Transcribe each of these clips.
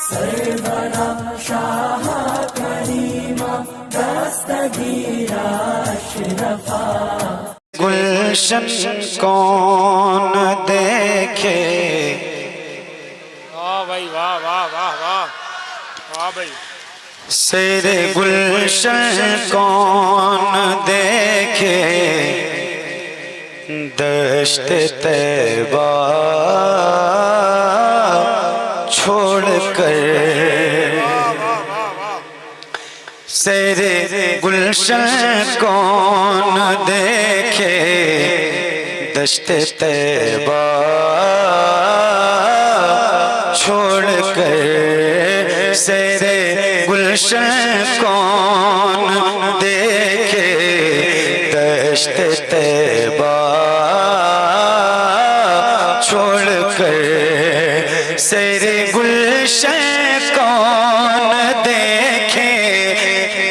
सरवरा शाह करीमा दस्तगीरा अशरफा। गुलशन कौन देखे, वाह भाई वाह वाह वाह वाह वाह भाई। शेरे गुलशन कौन देखे, दश्त तैबा छोड़ कर। शेरे गुलशन कौन देखे, दश्त तैबा छोड़ कर। शेरे गुलशन कौन देखे, दश्त तैबा छोड़ कर। शेरे गुलशन कौन देखे,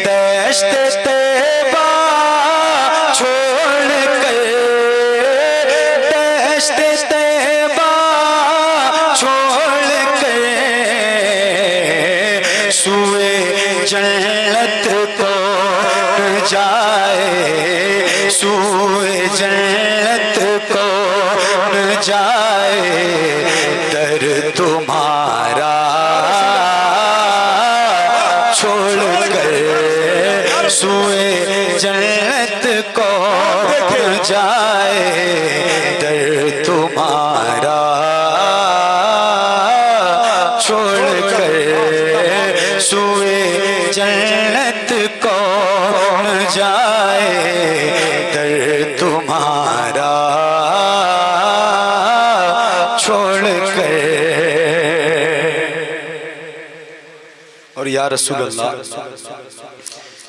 दश्त तैबा छोड़ कर। दश्त तैबा छोड़ कर सुए जन्नत को जाए, सुए जन्नत को जाए। दर तुम्हारा छोड़ कर सुए जन्नत को जाए। दर तुम्हारा छोड़ कर सुए जन्नत को जाए। दर तुम्हारा छोड़ कर। और या रसूल अल्लाह,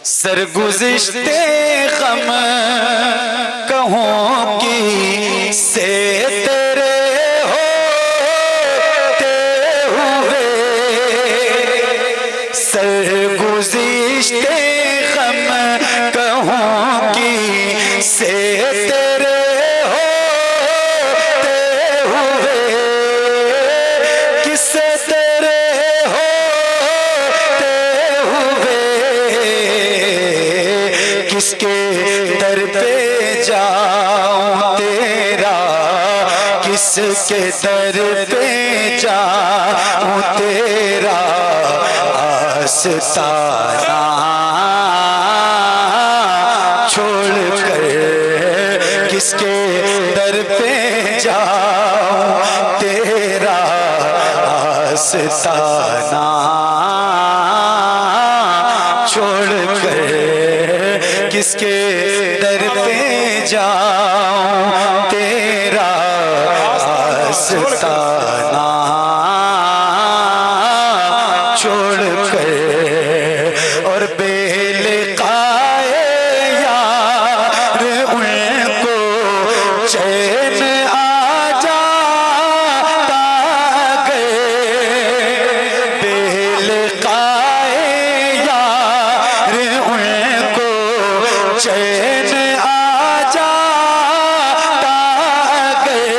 सरगुज़िश्ते गम कहूँ की से तेरे होते हुए। सरगुज़िश्ते गम कहूँ की से तेरे होते हुए। किससे तेरे होते हुए, किसके दर पे जाऊं तेरा, किसके दर पे जाऊं तेरा। आस्ताना छोड़ कर किसके दर पे जाऊं तेरा। आस्ताना छोड़ कर किसके दर पे जाऊं तेरा। आस्ताना छोड़ कर। और बेलिकाए यार उनको चैन आ जाता गए। बेलिकाए यार उनको चैन आ जाता गए।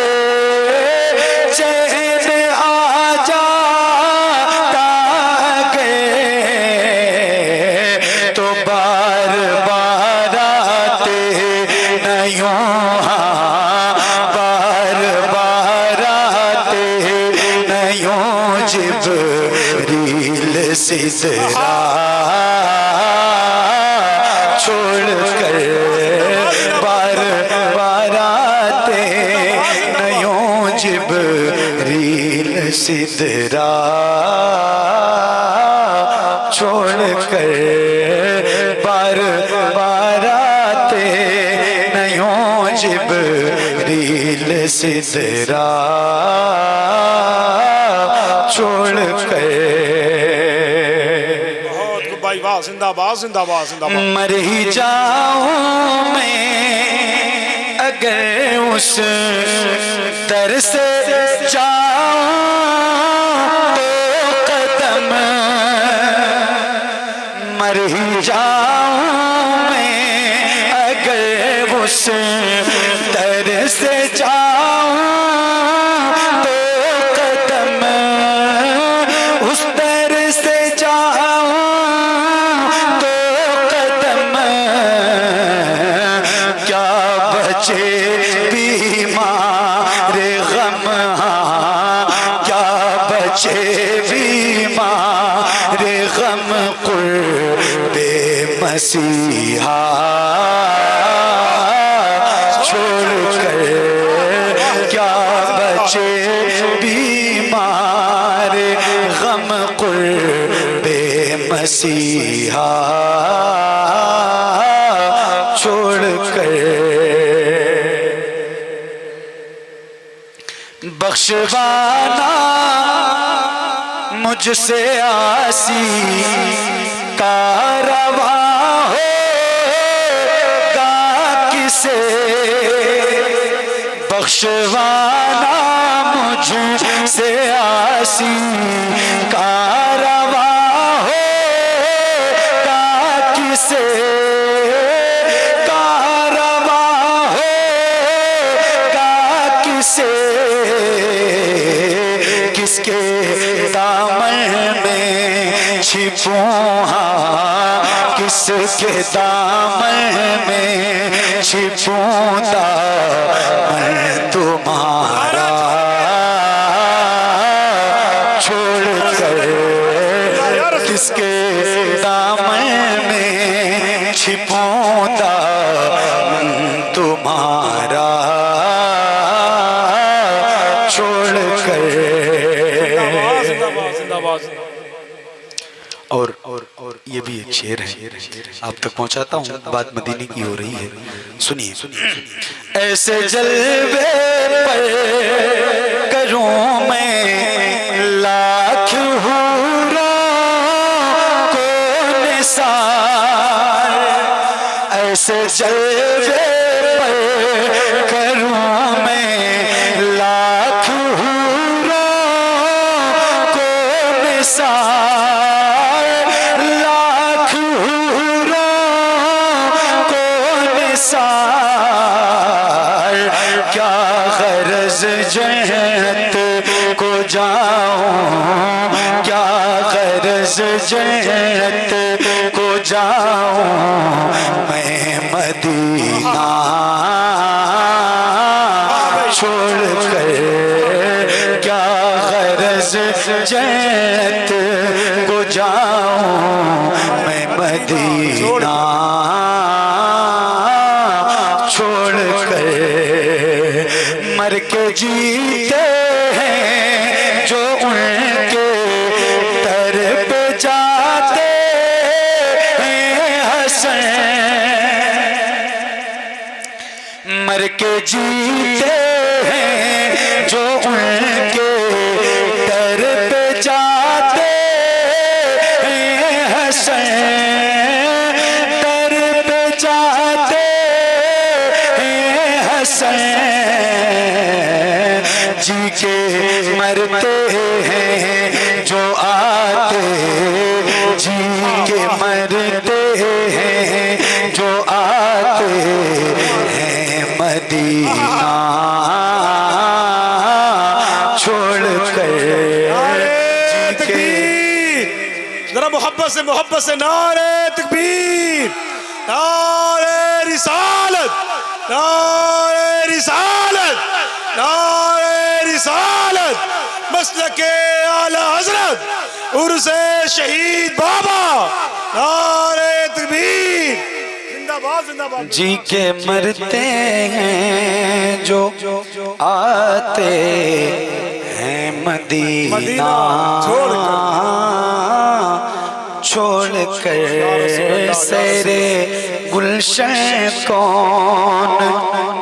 चैन आ जाता गए। तो बार बार आते नहीं, बार बार आते नहीं। जिब्रील सिदरा छोड़ कर बार बार आते नहीं। जिब्रील सिदरा छोड़ कर बार बार आते नहीं। जिब्रील सिदरा छोड़ कर। बहुत खूब भाई वाह। जिंदाबाद जिंदाबाद जिंदाबाद। मर ही जाऊं मैं अगर उस दर से जाऊं तो कदम। मर ही जाऊं मैं अगर उस दर से जाऊं तो कदम। उस दर बीमार गम कुर्बे मसीहा छोड़कर क्या बचे बीमार गम कुर्बे मसीहा छोड़कर। बख्शवाना मुझसे आसी कारवा होगा किसे, बख्शवाना मुझसे आसी कारवा होगा किसे, कारवा होगा किसे, किसके दामन में छिपूं हाँ, किसके दामन में छिपूं दामन तुम्हारा छोड़कर, किसके दामन में छिपूं दामन तुम्हारा छोड़कर। और ये भी एक शेर है, आप तक पहुंचाता हूँ, बात मदीने की हो रही है, सुनिए। ऐसे जलवे पर करूं मैं लाख हूरों को निसार, ऐसे जलवे पर करूं मैं लाख हूरों को निसार, लाख हूरों को निसार, क्या गरज जन्नत को जाऊं, क्या गरज जन्नत को जाऊं मैं मदीना छोड़कर, क्या गरज जन्नत को जाऊं मैं मदीना छोड़कर। मर के जीते हैं जो उनके दर पे जाते हैं हसन, मर के जीते हैं जो उनके दर पे जाते हैं हसन, दर पे जाते हैं हसन, जी के मरते हैं जो आते, जी के मरते हैं जो आते हैं मदीना छोड़कर। जरा मोहब्बत से नारे तकबीर, नारे रिसालत, नारे रिसालत, नारे रिसालत, मसलके आला हजरत उर्से शहीद बाबा, नारे तकबीर, जिंदाबाद जिंदाबाद। जी के मरते हैं जो आते हैं मदीना छोड़कर, सैरे गुलशन कौन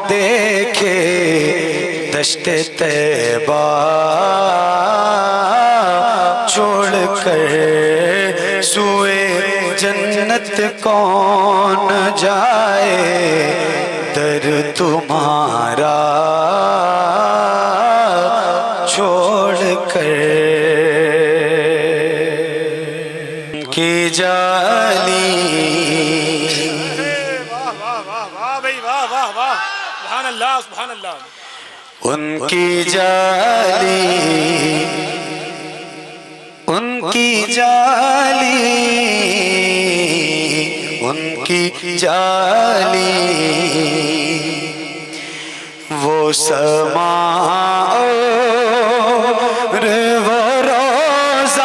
देखे दश्ते तैबा छोड़कर, सुए जन्नत कौन जाए दर तुम्हारा छोड़कर। की जाली वाह वाह वाह वाह भाई वाह वाह वाह, सुभान अल्लाह सुभान अल्लाह। उनकी जाली, उनकी जाली, उनकी जाली, वो समा और वो रोज़ा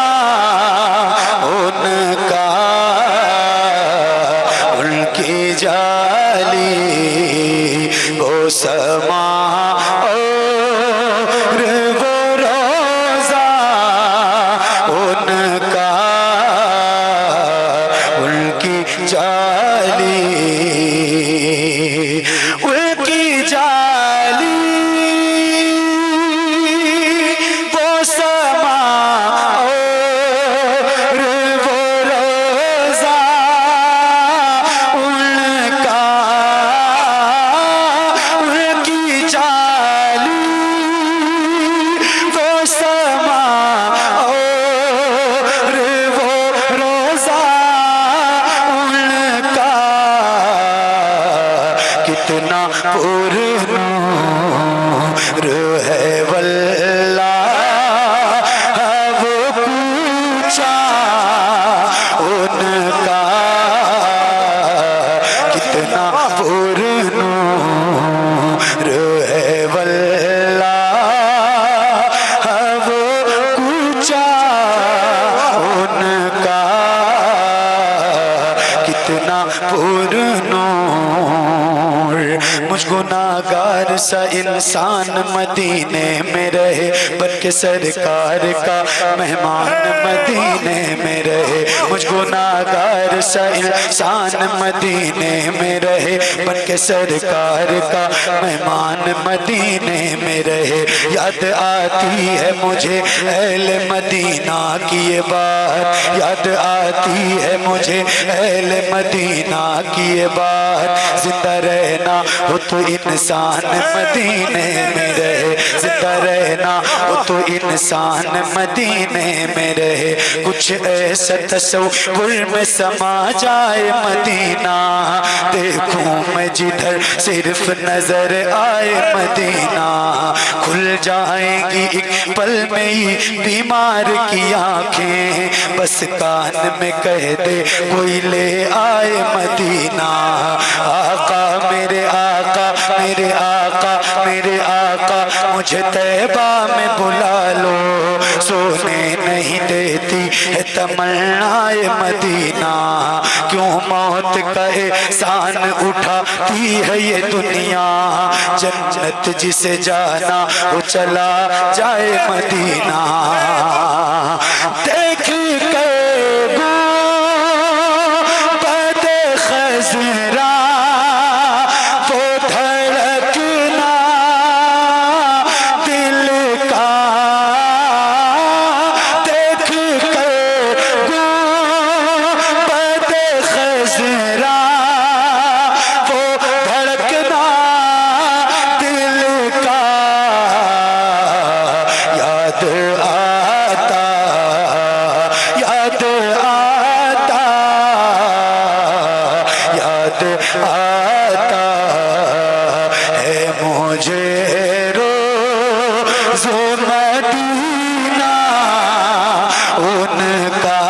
पुरनूर है वल्लाह, वो पूछा उनका कितना पुरनूर है वल्लाह, वो पूछा उनका कितना पुरनूर। मुझ गुनाहगार सा इंसान मदीने में रहे, बन के सरकार का मेहमान मदीने में रहे। मुझ गुनाहगार सा इंसान मदीने में रहे, बन के सरकार का मेहमान मदीने में रहे। याद आती है मुझे अहले मदीना की ये बात, याद आती है मुझे अहले मदीना की ये बात। जिंदा रहना हो तो इंसान मदीने में रहे, जिंदा रहना हो तो इंसान मदीने में रहे। कुछ ऐसा तस्वुर में समा जाए मदीना, देखूं मैं जिधर सिर्फ नजर आए मदीना। खुल जाएंगी एक पल में ही बीमार की आंखें, बस कान में कह दे कोई ले आए मदीना। आका मेरे आका मेरे आका मेरे आका, मुझे तैबा में बुला लो। सोने नहीं देती है तमन्नाए मदीना, क्यों मौत का एहसान उठाती है ये दुनिया। जन्नत जिसे जाना वो चला जाए मदीना। देख के गुंबद खज़रा वो धड़कना दिल का, देख के गुंबद खज़रा वो धड़कना दिल का। याद आता याद आता याद आता है मुझे रोज़ मदीना उनका।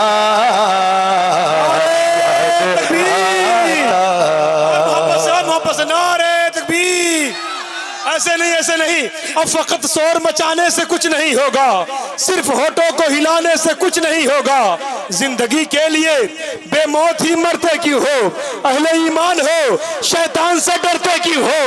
मोहब्बत से नारे तकबीर। ऐसे नहीं ऐसे नहीं, अब फकत शोर मचाने से कुछ नहीं होगा, सिर्फ होठों को हिलाने से कुछ नहीं होगा। जिंदगी के लिए बेमौत ही मरते क्यों हो, अहले ईमान हो शैतान से डरते क्यों हो।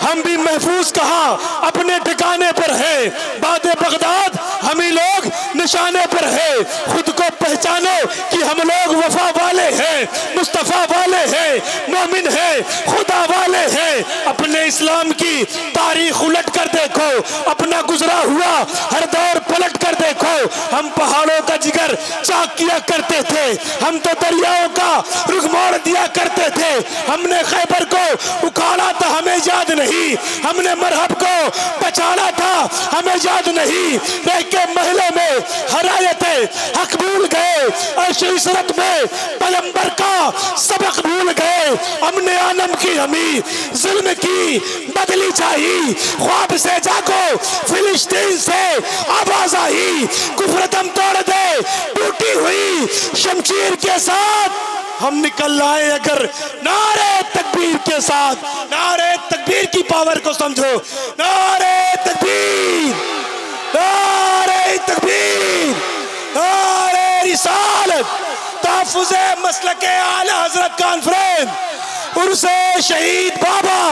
हम भी महफूज कहाँ अपने ठिकाने पर हैं, बादे बगदाद हम ही लोग निशाने पर है। खुद को पहचानो कि हम लोग वफा वाले हैं, मुस्तफा वाले हैं, मोमिन हैं, खुदा वाले हैं। अपने इस्लाम की तारीख उलट कर देखो, अपना गुजरा हुआ हर दौर पलट कर देखो। हम पहाड़ों का जिगर चाक किया करते थे, हम तो दरियाओं का रुख मोड़ दिया करते थे। हमने खैबर को उखाड़ा था हमें याद नहीं, हमने मरहब को पछाड़ा था हमें याद नहीं। रह के महलों में हरायते हक भूल गए, अर्श इशरत में पैगंबर का सबक भूल गए। हमने आलम की हमी जुल्म की बदली चाहिए, ख्वाब से जागो फिलिस्तीन से आवाज आई। कुफ्र दम तोड़ दे टूटी हुई शमशीर के साथ, हम निकल आए अगर नारे तकबीर के साथ। नारे तकबीर की पावर को समझो, नारे तकबीर, नारे तकबीर, नारे रिसालत। तहफ़्फ़ुज़े मसलके आले हज़रत कॉन्फ्रेंस, उर्से शहीद बाबा,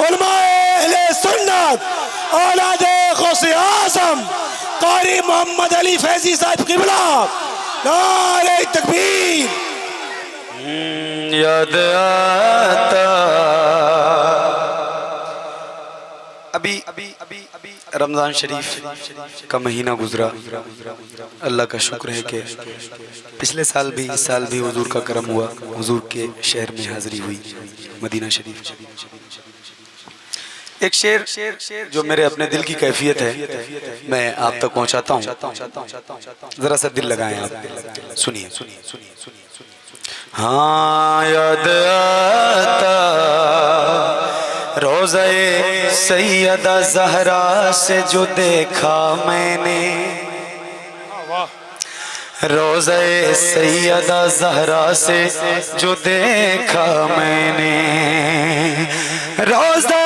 उलमाए अहले सुन्नत, औलादे गौसे आज़म कारी मोहम्मद अली फैज़ी साहब क़िबला। नारे तकबीर। याद आता अभी रमज़ान शरीफ का महीना गुजरा। अल्लाह का शुक्र है कि पिछले साल भी इस साल भी हुजूर का करम हुआ, हुजूर के शहर में हाज़री हुई मदीना शरीफ। एक शेर जो मेरे अपने दिल की कैफियत है मैं आप तक पहुंचाता हूँ, जरा सा दिल लगाएं आप, सुनिए। हाँ याद आता रोज़े सैयदा ज़हरा से जो देखा मैंने, रोज़े सैयदा ज़हरा से जो देखा मैंने, रोज़े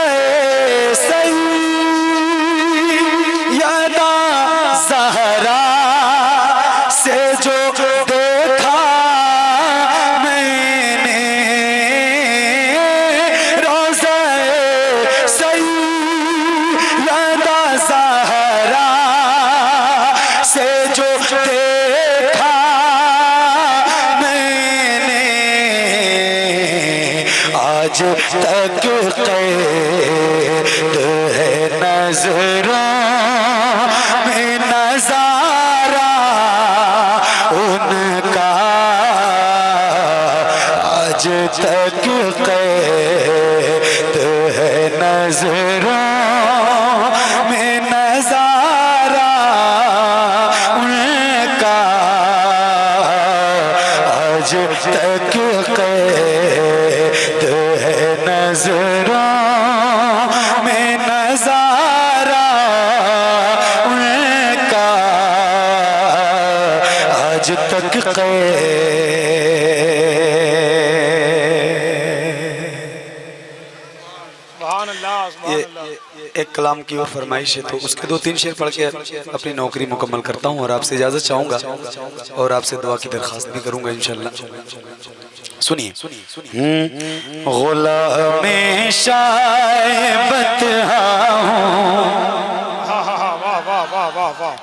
सैयदा ज़हरा से जो देखा मैंने, रोज़े सैयदा ज़हरा से जो देखा मैंने, आज तक क़ैद है नज़रों में नज़ारा उनका, आज तक क़ैद है नज़रों में नज़ारा उनका, आज तक क़ैद है नज़रों में नज़ारा उनका, आज तक एक कलाम की और फरमाइश है, तो उसके 2-3 शेर पढ़ के अपनी नौकरी मुकम्मल करता हूँ और आपसे इजाज़त चाहूँगा और आपसे दुआ की दरख्वास्त भी करूँगा इंशाअल्लाह। सुनिए। गुलामे शायबत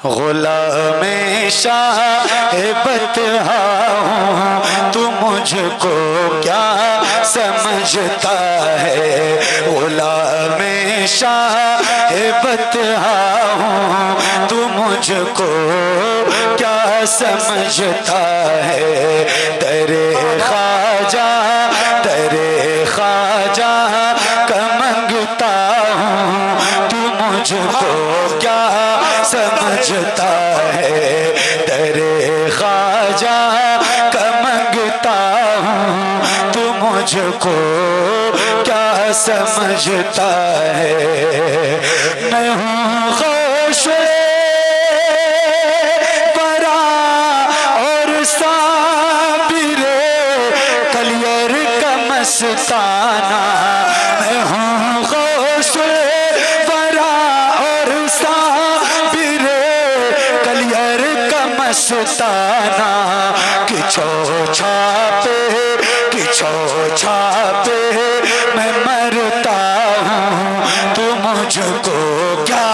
गुलामे शायबत हूँ, तू मुझको क्या समझता है, गुलामे शायबत हूँ, तू मुझको क्या समझता है, दरे ख्वाजा का मंगता हूँ, तू मुझको क्या समझता है, दरे ख्वाजा का मंगता हूँ, तू मुझको क्या समझता है, मैं हूँ ख़ुशे बरा और साबिरे कलियर का मस्ताना, मैं हूँ ख़ुशे बरा और साबिरे कलियर का मस्ताना, किछो छापे मैं मरता हूँ, तू मुझको क्या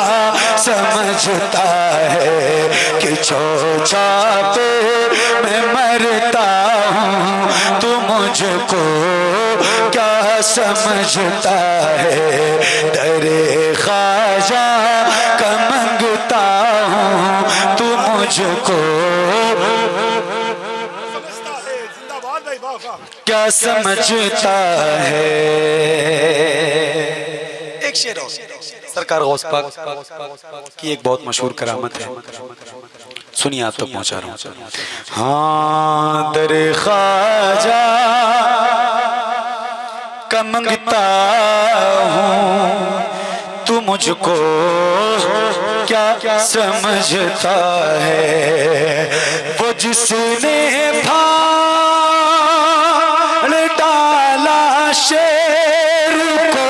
समझता है, किछो छापे मैं मरता हूँ, तू मुझको क्या समझता है, दरे ख्वाजा का मंगता हूँ, तू मुझको क्या समझता है। एक शेर और सरकार गौस पाक की एक बहुत मशहूर करामत है, सुनिए आप तक पहुंचा रहा हूँ। हाँ, दरे ख्वाजा का मंगता हूँ, तू मुझको क्या समझता है, वो जिसने फाड़ डाला शेर को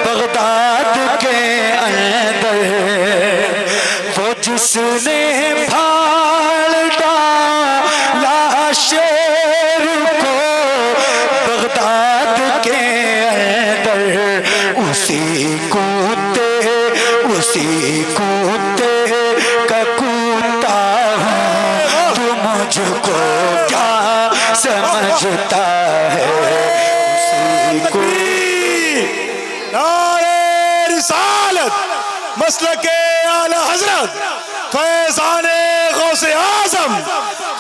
बगदाद के अंदर, वो जिसने फाड़ डाला शेर को बगदाद के अंदर, उसी कूते का कूता हूँ, तू मुझको क्या समझता है, उसी को नारे रिसालत मसलके आला हजरत फैज़ाने गौसे आज़म,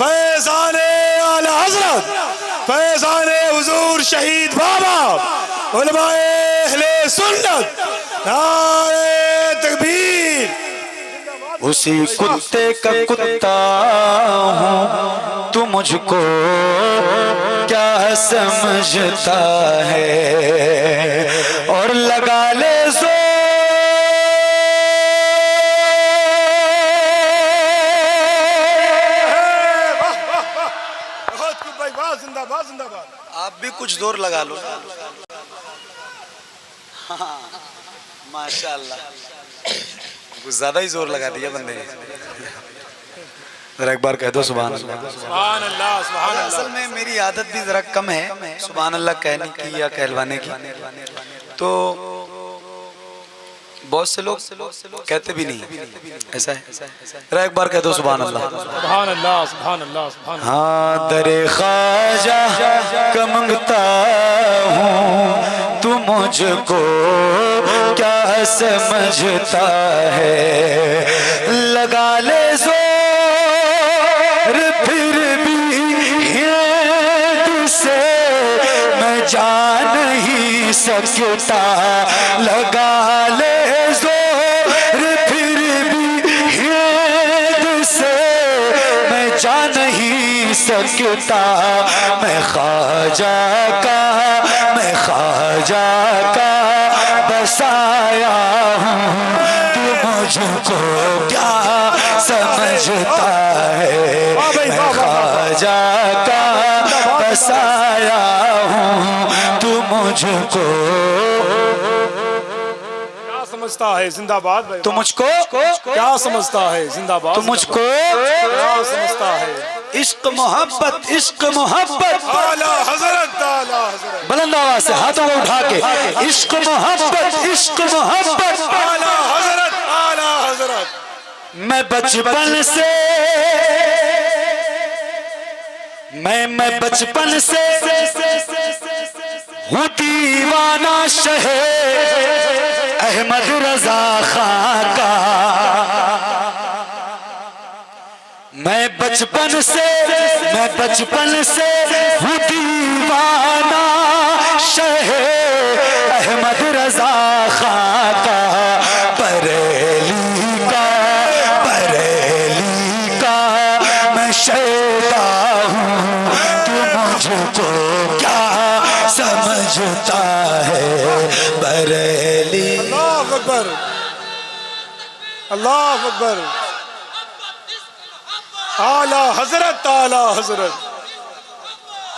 फैज़ाने आला हजरत फैज़ाने हुजूर शहीद बाबा उलमाए अहले सुन्नत, नारे तकबीर। उसी कुत्ते का कुत्ता हूँ, तू मुझको क्या समझता है, और और लगा ले जोर जिंदाबाद जिंदाबाद। आप भी कुछ जोर लगा लो। हाँ, माशाल्लाह कुछ ज्यादा ही जोर लगा दिया बंदे ने। जरा एक बार कह दो सुभान अल्लाह। सुभान अल्लाह सुभान अल्लाह। असल में मेरी आदत भी जरा कम है सुभान अल्लाह कहने की या कहलवाने की, तो बहुत से लोग कहते भी नहीं, ऐसा है। जरा एक बार कह दो सुभान अल्लाह। सुभान अल्लाह सुभान अल्लाह सुभान अल्लाह। हाँ दरे ख्वाजा का मंगता हूँ, तू मुझको क्या समझता है। लगा ले जोर फिर भी तुझसे मैं जा नहीं सकता। लगा ले जोर फिर भी तुझसे मैं जा नहीं सकता। मैं ख्वाजा का बसाया हूँ, तू मुझको क्या समझता है। मैं ख्वाजा का बसाया हूँ, तू मुझको क्या समझता है। जिंदाबाद भाई। तू मुझको क्या समझता है। जिंदाबाद। तू मुझको क्या समझता है। इश्क मोहब्बत आला हजरत आला हजरत। बुलंद आवाज से हाथों को उठा के इश्क मोहब्बत आला हजरत आला हजरत। मैं बचपन से हूँ दीवाना शहे अहमद रजा खां का। मैं बचपन से हूँ दीवाना शहे अहमद रजा खां का। बरेली का मैं शैदा हूँ, तू मुझको क्या समझता है। बरेली। अल्लाह अकबर अल्लाह अकबर। आला हजरत आला हजरत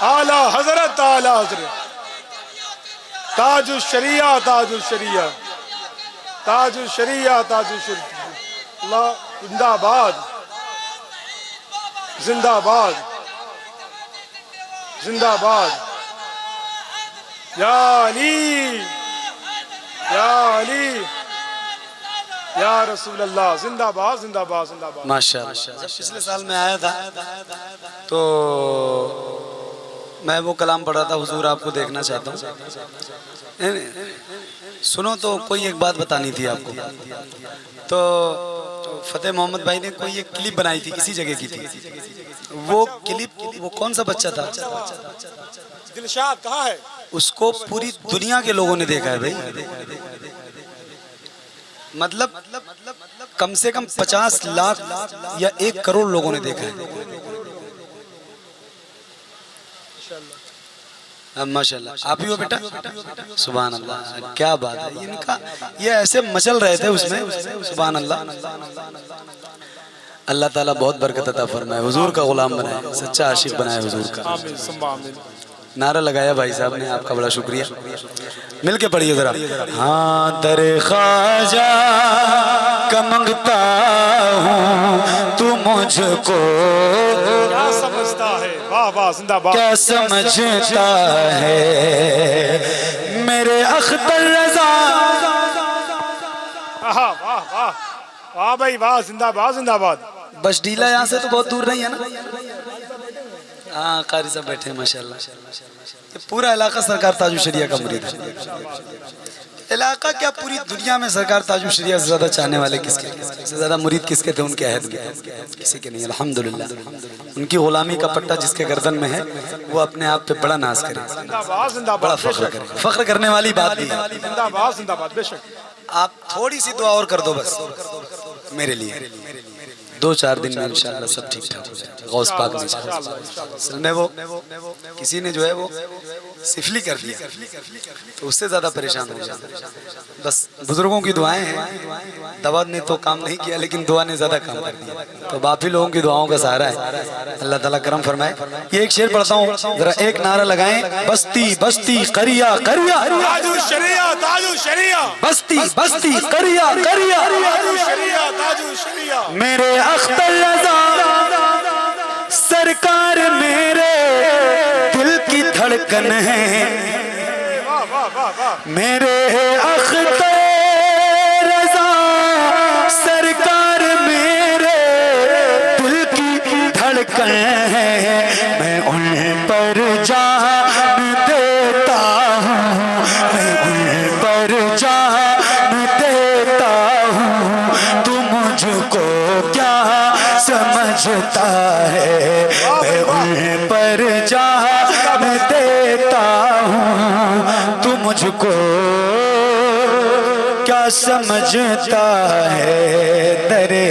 आला हजरत आला हजरत। ताजुल शरिया ताजुल शरिया ताजुल शरिया ताजुल शरिया। अल्लाह जिंदाबाद जिंदाबाद जिंदाबाद। या अली या अली या रसूल अल्लाह। जिंदाबाद जिंदाबाद जिंदाबाद। माशाअल्लाह। जब पिछले साल में आया था तो मैं वो कलाम पढ़ा था, हुजूर आपको देखना चाहता हूँ। सुनो तो कोई एक बात बतानी थी आपको। तो फतेह मोहम्मद भाई ने कोई एक क्लिप बनाई थी, किसी जगह की थी वो क्लिप। वो कौन सा बच्चा था? दिलशाद कहाँ है? उसको पूरी दुनिया के लोगों ने देखा है भाई। मतलब कम से कम 50 लाख या 1 करोड़ लोगों ने देखा है। माशाल्लाह। आप ही हो बेटा? सुभान अल्लाह, क्या बात है। इनका ये ऐसे मचल रहे थे उसमें। सुभान अल्लाह। अल्लाह ताला बहुत बरकत अता फरमाए, हुजूर का गुलाम बनाए, सच्चा आशिक बनाए हुजूर का। नारा लगाया भाई साहब ने, आपका बड़ा शुक्रिया। मिलके पढ़िए जरा। हाँ दरे ख्वाजा का मंगता हूँ, तू मुझको क्या समझता है। वाह वाह जिंदाबाद। क्या समझता है। मेरे अख्तर रजा। वाह वाह वाह वाह भाई वाह। जिंदाबाद जिंदाबाद। बस ढीला यहाँ से तो बहुत दूर नहीं है ना। हाँ कारी साहब बैठे हैं माशाल्लाह। ये पूरा इलाका सरकार ताजु शरिया का मुरीद है। इलाका क्या पूरी दुनिया में सरकार ताजु शरिया से ज्यादा चाहने वाले किसके, सबसे ज्यादा मुरीद किसके थे? उनके अहद में किसी के नहीं। अल्हम्दुलिल्लाह। उनकी गुलामी का पट्टा जिसके गर्दन में है वो अपने आप पे बड़ा नाज करे, बड़ा फख्र करे। फख्र करने वाली बात भी है। जिंदाबाद जिंदाबाद बेशक। आप थोड़ी सी दुआ और कर दो बस मेरे लिए। 2-4 दिन में इंशाल्लाह सब ठीक ठाक हो जाएगा। गौस पाक ने असल में वो किसी ने जो है वो सिफली कर दिया तो उससे ज़्यादा परेशान हो गया। बस बुजुर्गों की दुआएं हैं, दवा ने तो काम नहीं किया लेकिन दुआ ने ज़्यादा काम कर दिया। तो बाकी लोगों की दुआओं का सहारा है, अल्लाह ताला करम फरमाए। ये एक शेर पढ़ता हूँ, जरा एक नारा लगाएं, बस्ती बस्ती करिया करिया, ताजु शरिया ताजु शरिया, बस्ती बस्ती करिया करिया, ताजु शरिया ताजु शरिया। मेरे अख्तर रज़ा सरकार मेरे दिल की धड़कन है, मेरे अख्तर रज़ा सरकार मेरे दिल की धड़कन है। मैं उन पर जान देता हूँ, मैं उन पर जान देता हूँ। तू मुझको क्या समझता है, मैं उन पर जान देता हूँ। तू मुझको क्या समझता है, दरे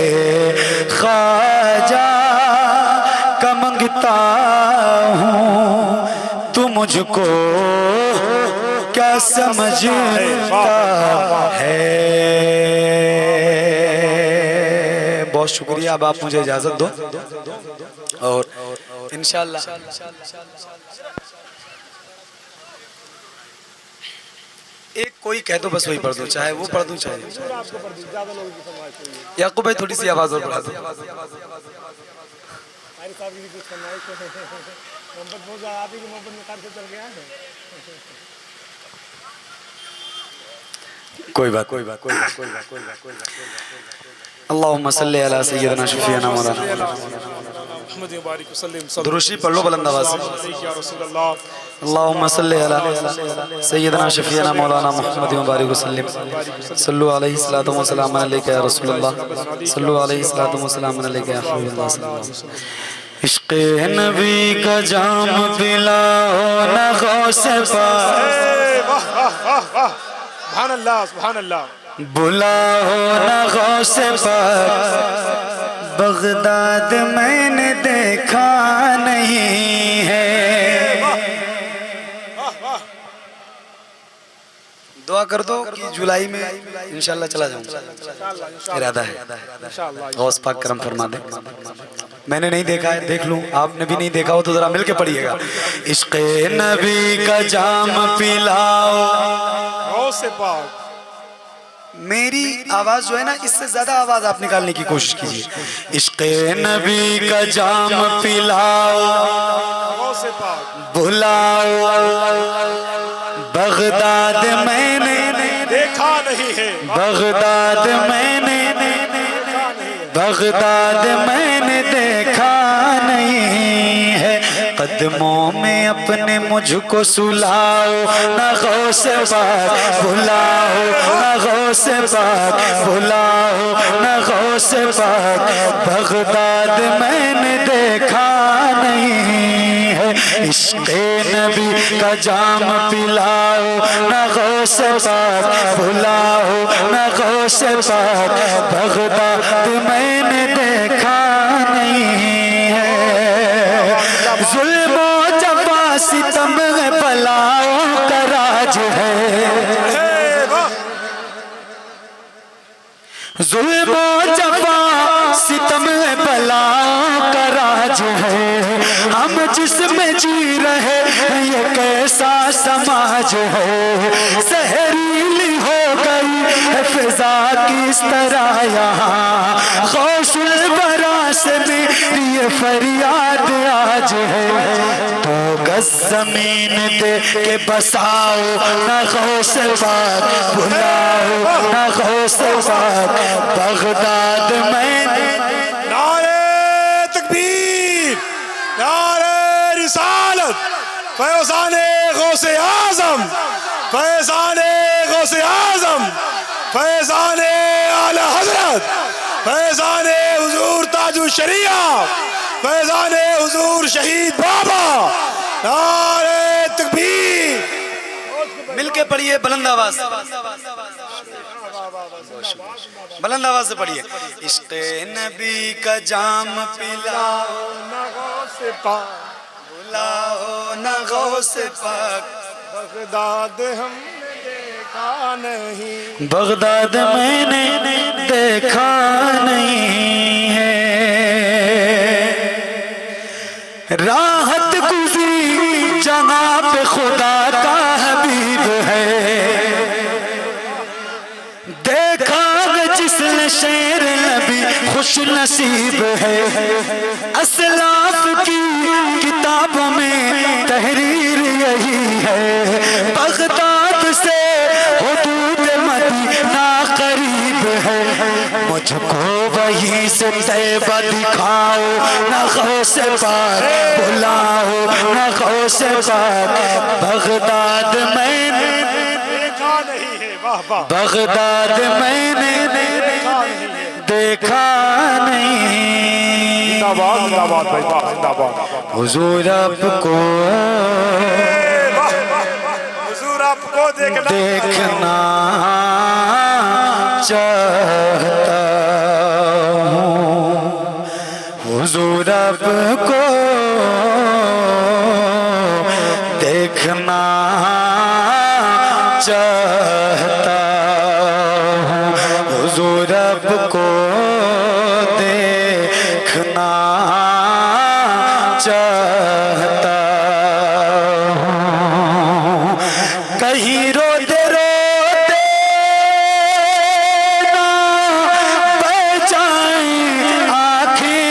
ख्वाजा का मंगता हूँ। तू मुझको क्या समझता है। बहुत शुक्रिया, अब आप मुझे इजाजत दो और इंशाल्लाह एक कोई कह दो, बस वही पढ़ दो, चाहे वो पढ़ दूं चाहे याकूब भाई थोड़ी सी आवाज और बढ़ा दो। कोई बात कोई बात कोई बात कोई बात कोई बात कोई बात। अल्लाहुम्मा सल्ली अला सय्यिदना शफीना मौलाना दुरूशी पढ़ लो बुलंद आवाज से। अल्लाहुम्मा सल्ली अला सय्यिदना शफीना मौलाना मुहम्मद मुबारक वसल्लम सल्लु अलैहि सलातु व सलाम अलैका या रसूलल्लाह सल्लु अलैहि सलातु व सलाम अलैका या हबीबल्लाह सल्लल्लाहु अलैहि वसल्लम। इश्क़े नबी का जाम पिलाओ न गौस पाक, सुभान अल्लाह सुभान अल्लाह। बुलाओ न गौस पाक, बगदाद मैंने देखा नहीं है। दुआ कर दो कि जुलाई में इंशाल्लाह चला जाऊंगा, इरादा है। गौस पाक करम फरमा दे। मैंने नहीं देखा है, देख लूं, आपने भी नहीं देखा हो तो जरा मिलके पढ़िएगा। इश्क़े नबी का जाम पिलाओ, गौस पाक। मेरी आवाज जो है ना, इससे ज्यादा आवाज आप निकालने की कोशिश कीजिए। इश्क़े नबी का जाम पिलाओ, गौस पाक। बुलाओ, बगदाद मैंने देखा नहीं है, बगदाद मैंने बगदाद मैंने देखा नहीं है। कदमों में अपने मुझको सुलाओ न गौस पाक, बुलाओ न गौस पाक, बुलाओ न गौस पाक। बगदाद मैंने देखा नहीं है। इश्क़े नबी का जाम पिलाओ न गौस पाक, बुलाओ न गौस पाक। बगदाद मैंने देखा नहीं है। जुल्म और जफा सितम बलाओं का राज है, जुल्म और जफा सितम बलाओं का राज है। हम जिसमें जी रहे ये कैसा समाज है। जहरीली हो गई है फिजा किस तरह यहाँ, गौसुल बरा से मेरी ये फरियाद आज है। तो गज जमीन दे के बसाओ न गौस पाक, बुलाओ न गौस पाक। बगदाद में नारे तकबीर, नारे रिसालत, फैज़ाने गौसे आज़म, फैज़ाने गौसे आज़म, फैज़ाने आला हज़रत, फैज़ाने हुजूर ताजु शरिया, फैज़ाने हुजूर शहीद बाबा। नारे तकबीर। मिलके पढ़िए बुलंद आवाज। बुलंद आवाज से पढ़िए। इश्क़े नबी का जाम पिलाओ न गौस पाक, बुलाओ न गौस पाक। बगदाद हमने देखा नहीं, बगदाद मैंने देखा नहीं है, राहत गुज़री जहाँ पे खुदा का हबीब है। देखा जिसने शेर नबी खुश नसीब है। असलाफ की किताबों में तहरीर यही है, बगदाद से हुदूद मदीना करीब है। मुझको वहीं से तैबा दिखाओ, न गौस पाक बुलाओ, न गौस पाक। बगदाद मैंने देखा नहीं है, वाह वाह, बगदाद मैंने देखा नहीं। जिंदाबाद जिंदाबाद भाई, वाह जिंदाबाद। हुजूर आपको हुजूर आपको देखना चाहता हूँ, हुजूर आपको देखना चाहता हूँ, हुजूर आपको देखना चाहता हूँ। कहीं रोते रोते ना बह जाए आँखें,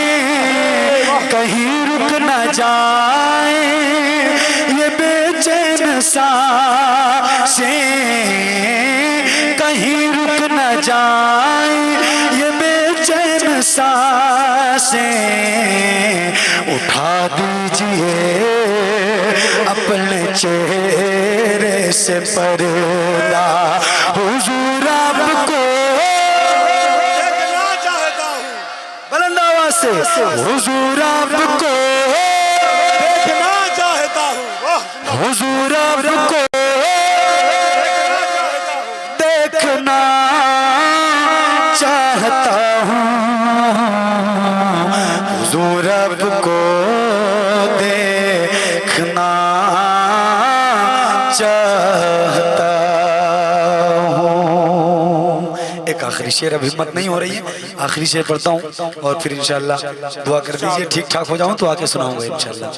कहीं रुक न जाए ये बेचैन सांसें, कहीं रुक न जाए ये बेचैन सांसें। उठा दीजिए अपने चेहरे से पर्दा, हुजूर आपको देखना चाहता हूँ, बुलंद आवाज से, हुजूर आपको देखना चाहता हूँ, वाह हुजूर आपको देखना चाहता हूँ, हुजूर आपको देखना चाहता हूँ। एक आखिरी शेर, अब हिम्मत नहीं हो रही है, आखिरी शेर पढ़ता हूँ और फिर इंशाल्लाह दुआ कर दीजिए, ठीक ठाक हो जाऊं तो आके सुनाऊंगा इंशाल्लाह।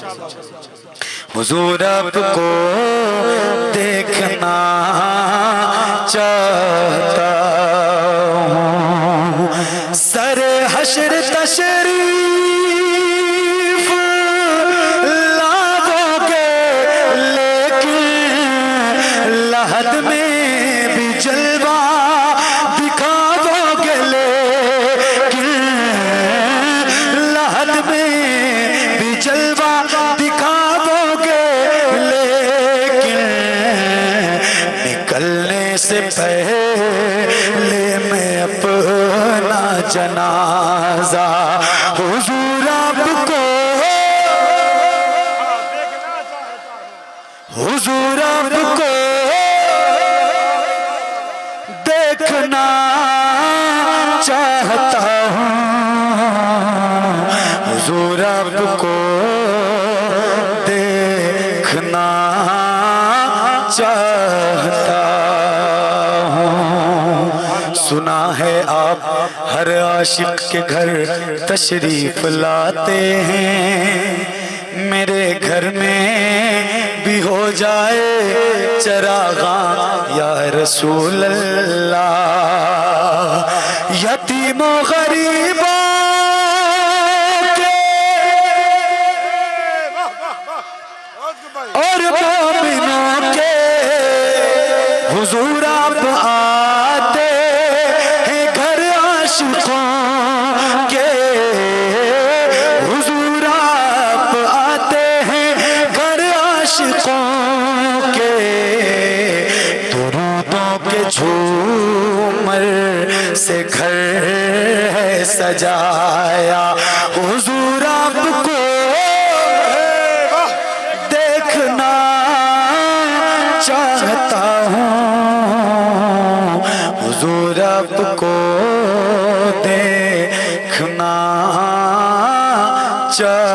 हुजूर आपको देखना चाहता हूँ, सर हशर तशरीफ लाओगे लेकिन लहद में भी जलवा दिखाओगे, लेकिन लहद में भी जलवा दिखाओगे, लेकिन निकलने से पहले मैं अपना जनाजा हुजूर आपको, हुजूर आपको देखना चाहता हूँ, हुजूर आपको देखना चाहता हूँ। सुना है आप हर आशिक के घर तशरीफ लाते हैं, मेरे घर में भी हो जाए चरागा या रसूल अल्लाह। यतीमों गरीबों और मोमिनों के हुजूर आप आते हैं, घर आशिकों के हुजूर आप आते हैं, घर आशिकों के। दुरूदों के झूमर से घर है सजाया, हुजूर आपको देखना चाहता हूँ, हुजूर आपको चाह